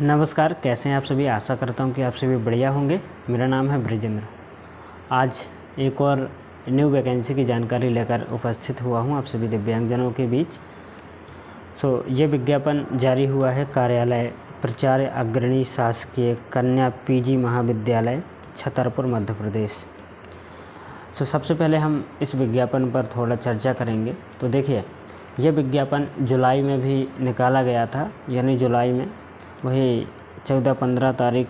नमस्कार, कैसे हैं आप सभी। आशा करता हूं कि आप सभी बढ़िया होंगे। मेरा नाम है ब्रिजेंद्र। आज एक और न्यू वैकेंसी की जानकारी लेकर उपस्थित हुआ हूं आप सभी दिव्यांगजनों के बीच। ये विज्ञापन जारी हुआ है कार्यालय प्राचार्य अग्रणी शासकीय कन्या पीजी महाविद्यालय छतरपुर मध्य प्रदेश। सबसे पहले हम इस विज्ञापन पर थोड़ा चर्चा करेंगे। तो देखिए, यह विज्ञापन जुलाई में भी निकाला गया था, यानी जुलाई में वही 14-15 तारीख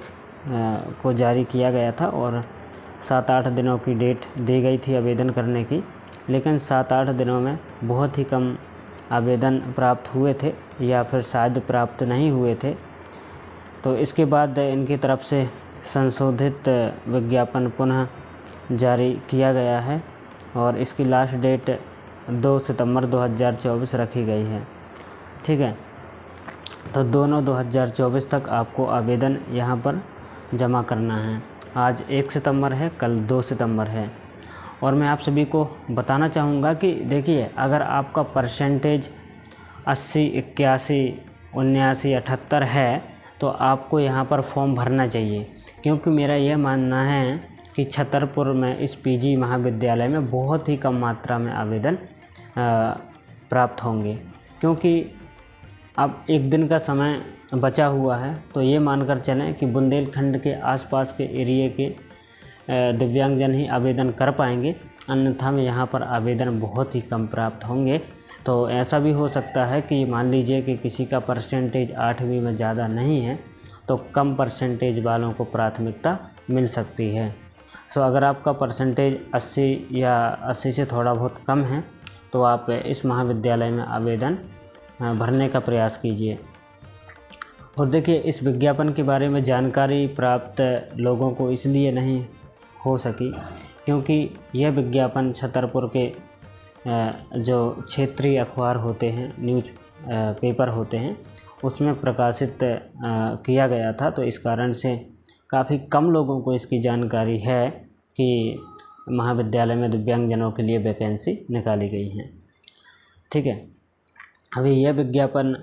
को जारी किया गया था और 7-8 दिनों की डेट दी गई थी आवेदन करने की। लेकिन 7-8 दिनों में बहुत ही कम आवेदन प्राप्त हुए थे या फिर शायद प्राप्त नहीं हुए थे। तो इसके बाद इनकी तरफ से संशोधित विज्ञापन पुनः जारी किया गया है और इसकी लास्ट डेट 2 सितंबर 2024 रखी गई है। ठीक है, तो 2/9/2024 तक आपको आवेदन यहाँ पर जमा करना है। आज 1 सितंबर है, कल 2 सितंबर है। और मैं आप सभी को बताना चाहूँगा कि देखिए, अगर आपका परसेंटेज 80, 81, 79, 78 है तो आपको यहाँ पर फॉर्म भरना चाहिए, क्योंकि मेरा यह मानना है कि छतरपुर में इस पीजी महाविद्यालय में बहुत ही कम मात्रा में आवेदन प्राप्त होंगे। क्योंकि अब एक दिन का समय बचा हुआ है, तो ये मानकर चलें कि बुंदेलखंड के आसपास के एरिए के दिव्यांगजन ही आवेदन कर पाएंगे, अन्यथा में यहाँ पर आवेदन बहुत ही कम प्राप्त होंगे। तो ऐसा भी हो सकता है कि मान लीजिए कि किसी का परसेंटेज 8वीं में ज़्यादा नहीं है, तो कम परसेंटेज वालों को प्राथमिकता मिल सकती है। अगर आपका परसेंटेज 80 या 80 से थोड़ा बहुत कम है तो आप इस महाविद्यालय में आवेदन भरने का प्रयास कीजिए। और देखिए, इस विज्ञापन के बारे में जानकारी प्राप्त लोगों को इसलिए नहीं हो सकी क्योंकि यह विज्ञापन छतरपुर के जो क्षेत्रीय अखबार होते हैं, न्यूज़ पेपर होते हैं, उसमें प्रकाशित किया गया था। तो इस कारण से काफ़ी कम लोगों को इसकी जानकारी है कि महाविद्यालय में दिव्यांगजनों के लिए वैकेंसी निकाली गई है। ठीक है, अभी यह विज्ञापन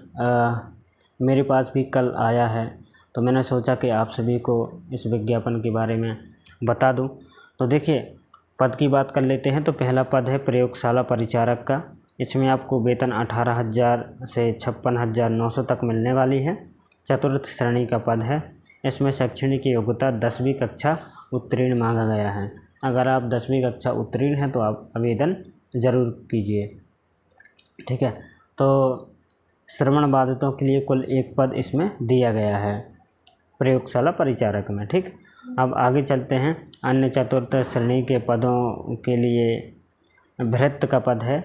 मेरे पास भी कल आया है, तो मैंने सोचा कि आप सभी को इस विज्ञापन के बारे में बता दूं। तो देखिए, पद की बात कर लेते हैं। तो पहला पद है प्रयोगशाला परिचारक का। इसमें आपको वेतन 18,000 से 56,900 तक मिलने वाली है। चतुर्थ श्रेणी का पद है। इसमें शैक्षणिक योग्यता 10वीं कक्षा उत्तीर्ण मांगा गया है। अगर आप 10वीं कक्षा उत्तीर्ण हैं तो आप आवेदन ज़रूर कीजिए। ठीक है, तो श्रवण बाधितों के लिए कुल 1 पद इसमें दिया गया है प्रयोगशाला परिचारक में। ठीक, अब आगे चलते हैं। अन्य चतुर्थ श्रेणी के पदों के लिए भृत्य का पद है।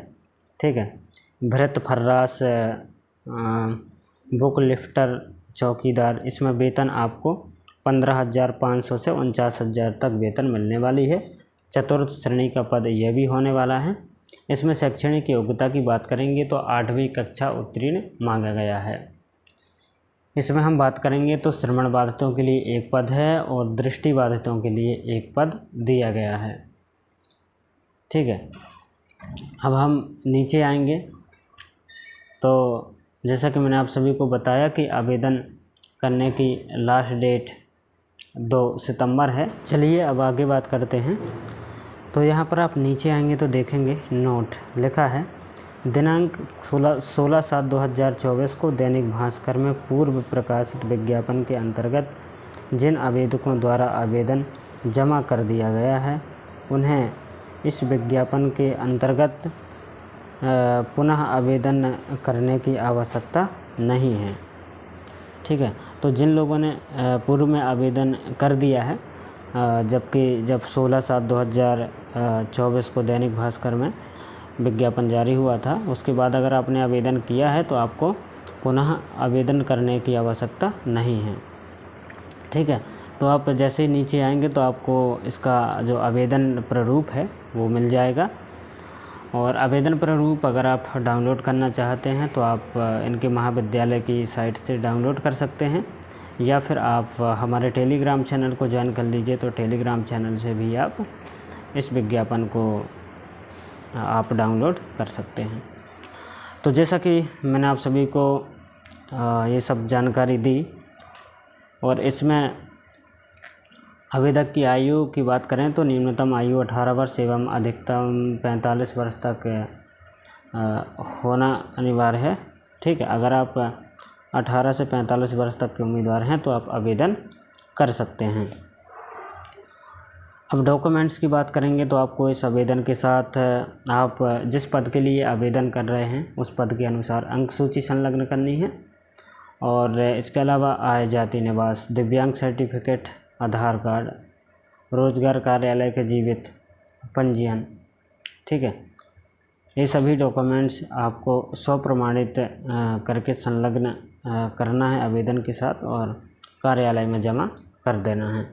ठीक है, भृत्य, फर्रास, बुक लिफ्टर, चौकीदार। इसमें वेतन आपको 15,500 से 49,000 तक वेतन मिलने वाली है। चतुर्थ श्रेणी का पद यह भी होने वाला है। इसमें शैक्षणिक योग्यता की बात करेंगे तो 8वीं कक्षा उत्तीर्ण मांगा गया है। इसमें हम बात करेंगे तो श्रवण बाधितों के लिए 1 पद है और दृष्टि बाधितों के लिए 1 पद दिया गया है। ठीक है, अब हम नीचे आएंगे। तो जैसा कि मैंने आप सभी को बताया कि आवेदन करने की लास्ट डेट 2 सितंबर है। चलिए अब आगे बात करते हैं। तो यहाँ पर आप नीचे आएंगे तो देखेंगे नोट लिखा है, दिनांक 16/7/2024 को दैनिक भास्कर में पूर्व प्रकाशित विज्ञापन के अंतर्गत जिन आवेदकों द्वारा आवेदन जमा कर दिया गया है उन्हें इस विज्ञापन के अंतर्गत पुनः आवेदन करने की आवश्यकता नहीं है। ठीक है, तो जिन लोगों ने पूर्व में आवेदन कर दिया है, जब 16/7/2024 को दैनिक भास्कर में विज्ञापन जारी हुआ था, उसके बाद अगर आपने आवेदन किया है तो आपको पुनः आवेदन करने की आवश्यकता नहीं है। ठीक है, तो आप जैसे ही नीचे आएंगे तो आपको इसका जो आवेदन प्रारूप है वो मिल जाएगा। और आवेदन प्रारूप अगर आप डाउनलोड करना चाहते हैं तो आप इनके महाविद्यालय की साइट से डाउनलोड कर सकते हैं, या फिर आप हमारे टेलीग्राम चैनल को ज्वाइन कर लीजिए। तो टेलीग्राम चैनल से भी आप इस विज्ञापन को आप डाउनलोड कर सकते हैं। तो जैसा कि मैंने आप सभी को ये सब जानकारी दी, और इसमें आवेदक की आयु की बात करें तो न्यूनतम आयु 18 वर्ष एवं अधिकतम 45 वर्ष तक होना अनिवार्य है। ठीक है, अगर आप 18 से 45 वर्ष तक के उम्मीदवार हैं तो आप आवेदन कर सकते हैं। अब डॉक्यूमेंट्स की बात करेंगे तो आपको इस आवेदन के साथ आप जिस पद के लिए आवेदन कर रहे हैं उस पद के अनुसार अंक सूची संलग्न करनी है, और इसके अलावा आय, जाति, निवास, दिव्यांग सर्टिफिकेट, आधार कार्ड, रोजगार कार्यालय के जीवित पंजीयन। ठीक है, ये सभी डॉक्यूमेंट्स आपको स्वप्रमाणित करके संलग्न करना है आवेदन के साथ और कार्यालय में जमा कर देना है।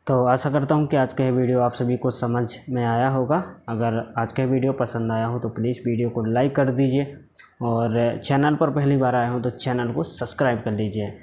तो आशा करता हूँ कि आज का ये वीडियो आप सभी को समझ में आया होगा। अगर आज का वीडियो पसंद आया हो तो प्लीज़ वीडियो को लाइक कर दीजिए, और चैनल पर पहली बार आए हो तो चैनल को सब्सक्राइब कर लीजिए।